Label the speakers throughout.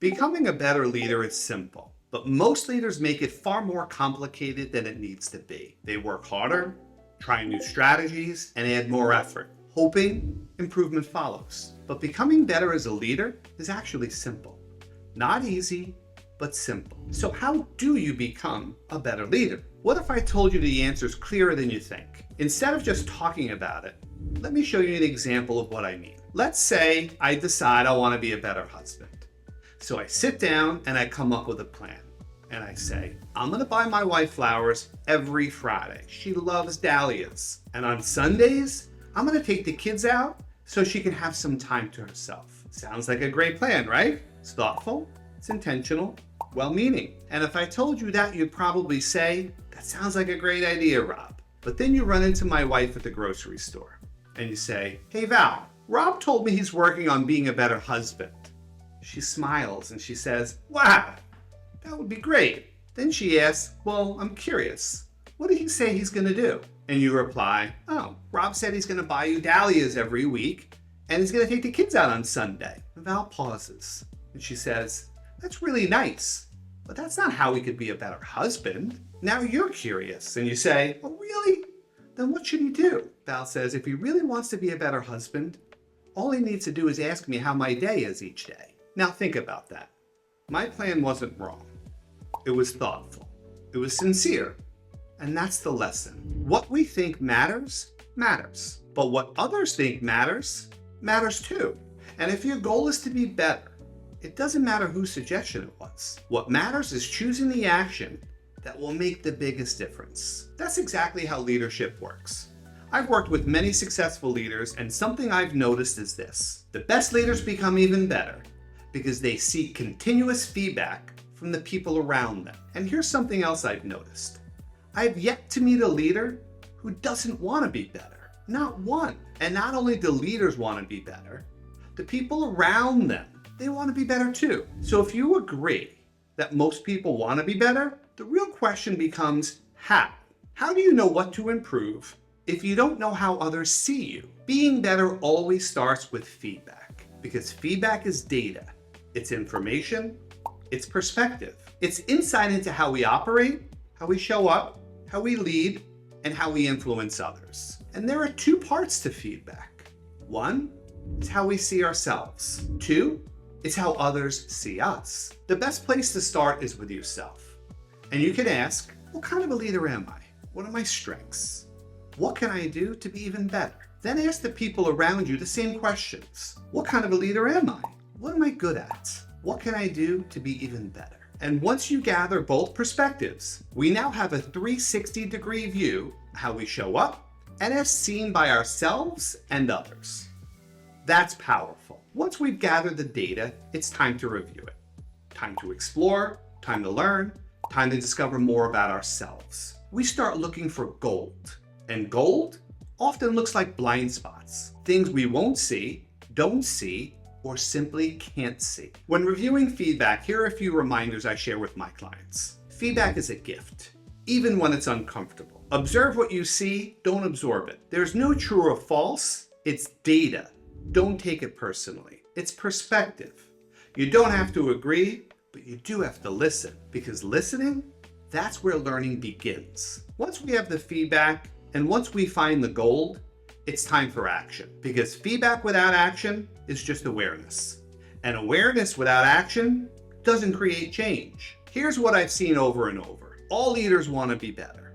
Speaker 1: Becoming a better leader is simple, but most leaders make it far more complicated than it needs to be. They work harder, try new strategies, and add more effort, hoping improvement follows. But becoming better as a leader is actually simple. Not easy, but simple. So how do you become a better leader? What if I told you the answer is clearer than you think? Instead of just talking about it, let me show you an example of what I mean. Let's say I decide I want to be a better husband. So I sit down and I come up with a plan. And I say, I'm going to buy my wife flowers every Friday. She loves dahlias. And on Sundays, I'm going to take the kids out so she can have some time to herself. Sounds like a great plan, right? It's thoughtful, it's intentional, well-meaning. And if I told you that, you'd probably say, that sounds like a great idea, Rob. But then you run into my wife at the grocery store and you say, hey Val, Rob told me he's working on being a better husband. She smiles and she says, wow, that would be great. Then she asks, well, I'm curious. What did he say he's going to do? And you reply, oh, Rob said he's going to buy you dahlias every week and he's going to take the kids out on Sunday. And Val pauses and she says, that's really nice, but that's not how he could be a better husband. Now you're curious and you say, oh, really? Then what should he do? Val says, if he really wants to be a better husband, all he needs to do is ask me how my day is each day. Now think about that. My plan wasn't wrong. It was thoughtful. It was sincere. And that's the lesson. What we think matters, matters. But what others think matters, matters too. And if your goal is to be better, it doesn't matter whose suggestion it was. What matters is choosing the action that will make the biggest difference. That's exactly how leadership works. I've worked with many successful leaders, and something I've noticed is this. The best leaders become even better because they seek continuous feedback from the people around them. And here's something else I've noticed. I've yet to meet a leader who doesn't want to be better. Not one. And not only do leaders want to be better, the people around them, they want to be better too. So if you agree that most people want to be better, the real question becomes how? How do you know what to improve if you don't know how others see you? Being better always starts with feedback, because feedback is data. It's information, it's perspective. It's insight into how we operate, how we show up, how we lead, and how we influence others. And there are two parts to feedback. One is how we see ourselves. Two is how others see us. The best place to start is with yourself. And you can ask, what kind of a leader am I? What are my strengths? What can I do to be even better? Then ask the people around you the same questions. What kind of a leader am I? What am I good at? What can I do to be even better? And once you gather both perspectives, we now have a 360-degree view of how we show up and as seen by ourselves and others. That's powerful. Once we've gathered the data, it's time to review it. Time to explore, time to learn, time to discover more about ourselves. We start looking for gold, and gold often looks like blind spots, things we won't see, don't see, or simply can't see. When reviewing feedback, here are a few reminders I share with my clients. Feedback is a gift, even when it's uncomfortable. Observe what you see, don't absorb it. There's no true or false, it's data. Don't take it personally. It's perspective. You don't have to agree, but you do have to listen, because listening, that's where learning begins. Once we have the feedback, and once we find the gold, it's time for action, because feedback without action is just awareness. And awareness without action doesn't create change. Here's what I've seen over and over. All leaders want to be better.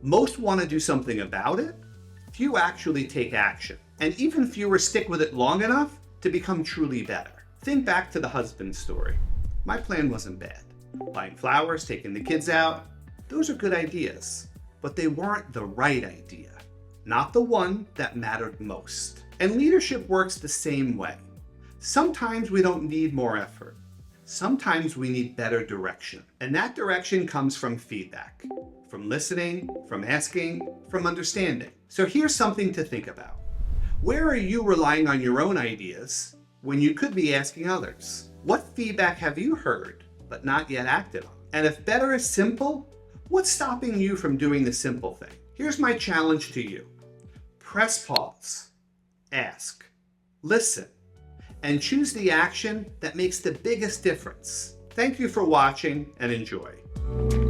Speaker 1: Most want to do something about it. Few actually take action. And even fewer stick with it long enough to become truly better. Think back to the husband story. My plan wasn't bad. Buying flowers, taking the kids out, those are good ideas. But they weren't the right idea. Not the one that mattered most. And leadership works the same way. Sometimes we don't need more effort. Sometimes we need better direction. And that direction comes from feedback, from listening, from asking, from understanding. So here's something to think about. Where are you relying on your own ideas when you could be asking others? What feedback have you heard but not yet acted on? And if better is simple, what's stopping you from doing the simple thing? Here's my challenge to you. Press pause, ask, listen, and choose the action that makes the biggest difference. Thank you for watching and enjoy.